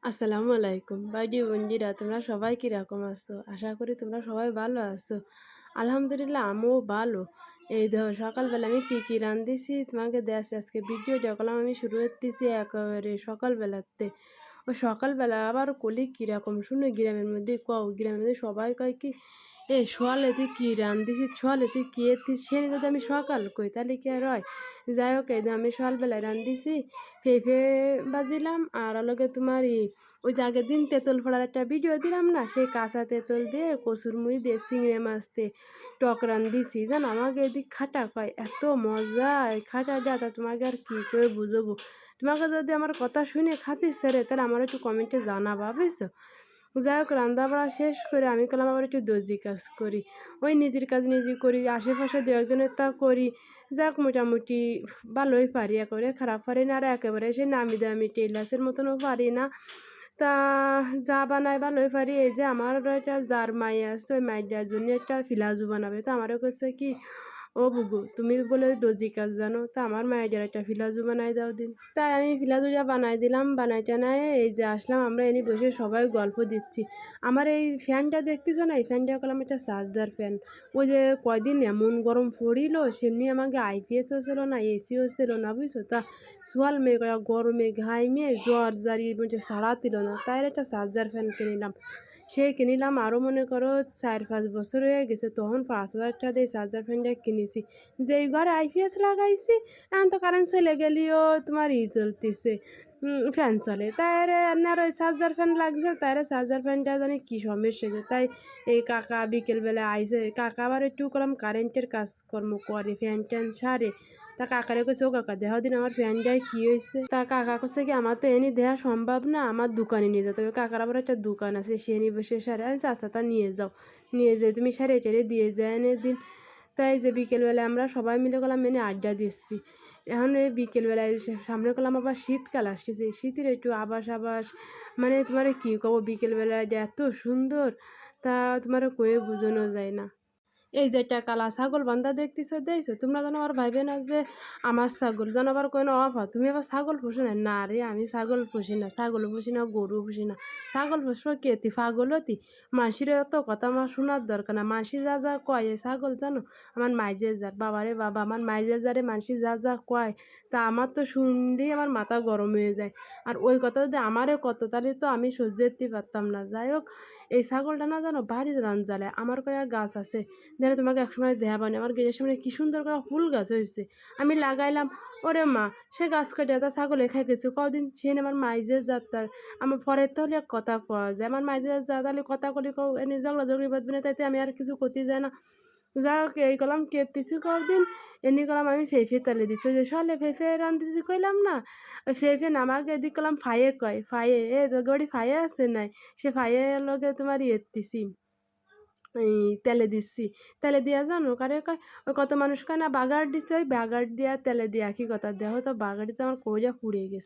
আসসালামু আলাইকুম ভাইটি বন্ধুরা, তোমরা সবাই কিরকম আছো? আশা করি তোমরা সবাই ভালো আছো। আলহামদুলিল্লাহ আমিও ভালো। এই দেখো সকালবেলা আমি কি রান্ধিছি তোমাকে দেখছি। আজকে ভিডিওটা করলাম আমি শুরু করতেছি একেবারে সকালবেলাতে। ওই সকালবেলা আবার কলি কিরকম শুনে গ্রামের মধ্যে গ্রামের মধ্যে সবাই কয় কি সোয়ালে তুই কী রান্ধিছিস, সোয়ালে তুই কী এতিস, সে যদি আমি সকাল কই তাহলে কি আর হয়। যাই হোক এই যে আমি সকালবেলায় রান্ধিছি পেঁপে বাজিলাম আর লগে তোমার ওই যে আগের দিন তেঁতুল ফোড়ার একটা ভিডিও দিলাম না, সেই কাঁচা তেঁতুল দিয়ে কচুর মুড়ি দিয়ে চিংড়ি মাছ দিয়ে টক রান্ধিছি। জানো আমাকে এদিক খাটা কয় এত মজা এই খাটাটা, তা তোমাকে আর কী করে বুঝবো। তোমাকে যদি আমার কথা শুনে খাতে সেরে তাহলে আমার একটু কমেন্টে জানাবা বুঝছো। যাই হোক রান্না বাড়া শেষ করে আমি করলাম আবার একটু দর্জি কাজ করি। ওই নিজের কাজ নিজে করি, আশেপাশে দু একজনের তা করি। যাক মোটামুটি ভালোই পারি, একেবারে খারাপ পারি না আর একেবারে সে নামি দামি টেলার্সের মতনও পারি না। তা যা বানাই ভালোই পারি। এই যে আমার একটা যার মাই আছে ওই মাইটার জন্য একটা ফিলাজু বানাবে, তো আমারও কাছে কি ও বুগু তুমি বলে দর্জি কাজ জানো, তা আমার মায়ের একটা ফিলাজু বানাই দাও দিন। তাই আমি ফিলাজুটা বানাই দিলাম, বানাই টানায় এই যে আসলাম আমরা এনে বসে সবাই গল্প দিচ্ছি। আমার এই ফ্যানটা দেখতেছো না, এই ফ্যানটা করলাম একটা চার্জার ফ্যান। ওই যে কয়দিন এমন গরম পড়িল সে নিয়ে আমাকে আইপিএসও ছিল না, এসিও ছিল না বুঝছো। তা সোয়াল মেয়ে গরমে ঘাইমে জ্বর জারি মধ্যে সারা দিল না, তাই একটা চার্জার ফ্যান কিনিলাম। সে কিনিলাম আরও মনে করো 4-5 বছর হয়ে গেছে, তখন 5,000 টাকা দিয়ে চার্জার ফ্যানটা কিনেছি। যেই ঘরে আইপিএস লাগাইছি এখন তো কারেন্ট চলে গেলেও তোমার চলতেছে, ফ্যান চলে। তাইরে আর ওই চার্জার ফ্যান লাগছে, তাইরে চার্জার ফ্যানটা জানি কী সমস্যা হয়েছে। তাই এই কাকা বিকেলবেলা আইসে, কাকা আবার একটু করলাম কারেন্টের কাজকর্ম করে, ফ্যান ট্যান সারে। তা কাকারে কইছে ও কাকা দেহ দিন আমার ফ্যানটায় কী হয়েছে। তা কাকা কইছে কি আমার তো এনে দেওয়া সম্ভব না, আমার দোকানে নিয়ে যেতে হবে। কাকার আবার একটা দোকান আছে, সে নিয়ে বসে সারে। আমি আচ্ছা তা নিয়ে যাও, নিয়ে যেয়ে তুমি সারে টেরে দিয়ে যায় এনে দিন। তাই যে বিকেলবেলায় আমরা সবাই মিলে গেলাম এনে আড্ডা দিচ্ছি। এখন এই বিকেলবেলায় সামনে করলাম আবার শীতকাল আসতেছে, শীতের একটু আবাস আবাস, মানে তোমার কী কব বিকেলবেলায় যে এত সুন্দর তা তোমার কয়ে বোঝানো যায় না। এই যে একটা কালা ছাগল বান্ধা দেখতেছো দেখছো, তোমরা যেন আবার ভাইবে না যে আমার ছাগল যেন আবার কোনো অফার তুমি আবার ছাগল পুষো না। না রে আমি ছাগল পুষি না, ছাগলও পুষি না, গরু পুষি না। ছাগল পুষবো কে তুই পাগল হতি? মানসির এত কথা আমার শোনার দরকার না। মানসি যা যা কয় এই ছাগল জানো আমার মাইজের যার, বাবারে বাবা আমার মাইজের যারে মানসি যা যা কয় তা আমার তো শুনলেই আমার মাথা গরম হয়ে যায়। আর ওই কথা যদি আমারও কত তাহলে তো আমি সহ্য করতে পারতাম না। যাই হোক এই ছাগলটা না জানো ভারী রাঞ্জালে, আমার কয়েক গাছ আছে যেন তোমাকে একসময় দেখাবানি। আমার গেটের সামনে কি সুন্দর করে ফুল গাছ হয়েছে, আমি লাগাইলাম। ওরে মা সে গাছ কাটে তা ছাগলে খেয়ে গেছে কদিন। সে আমার মাইজের যাত্রা আমার পরের তাহলে এক কথা কওয়া যায়, আমার মাইজের যা তাহলে কথা কলি কও এনে ঝগড়া ঝগড়ি বাঁধবে না, তাইতে আমি আর কিছু করতে যায় না। যা হোক এই কলাম কেটেছি কদিন এনে কলাম আমি ফেফে তেলে দিচ্ছি যে সলে ফেফে রান্ধিছি কইলাম না, ওই ফেফে নামাকে এদিক কলাম ফাইয়ে কয় ফাইয়ে এ গড়ি ফাইয়ে আছে নাই, সে ফাইয়ে লগে তোমার ইয়েতেছি এই তেলে দিচ্ছি। তেলে দিয়া জানো কারে কয় ওই কত মানুষ কয় না বাগার দিচ্ছে, ওই বাগার দিয়া তেলে দিয়া কি কথা দেহ তো বাগার দিতে আমার কইরা পুড়ে গেছে।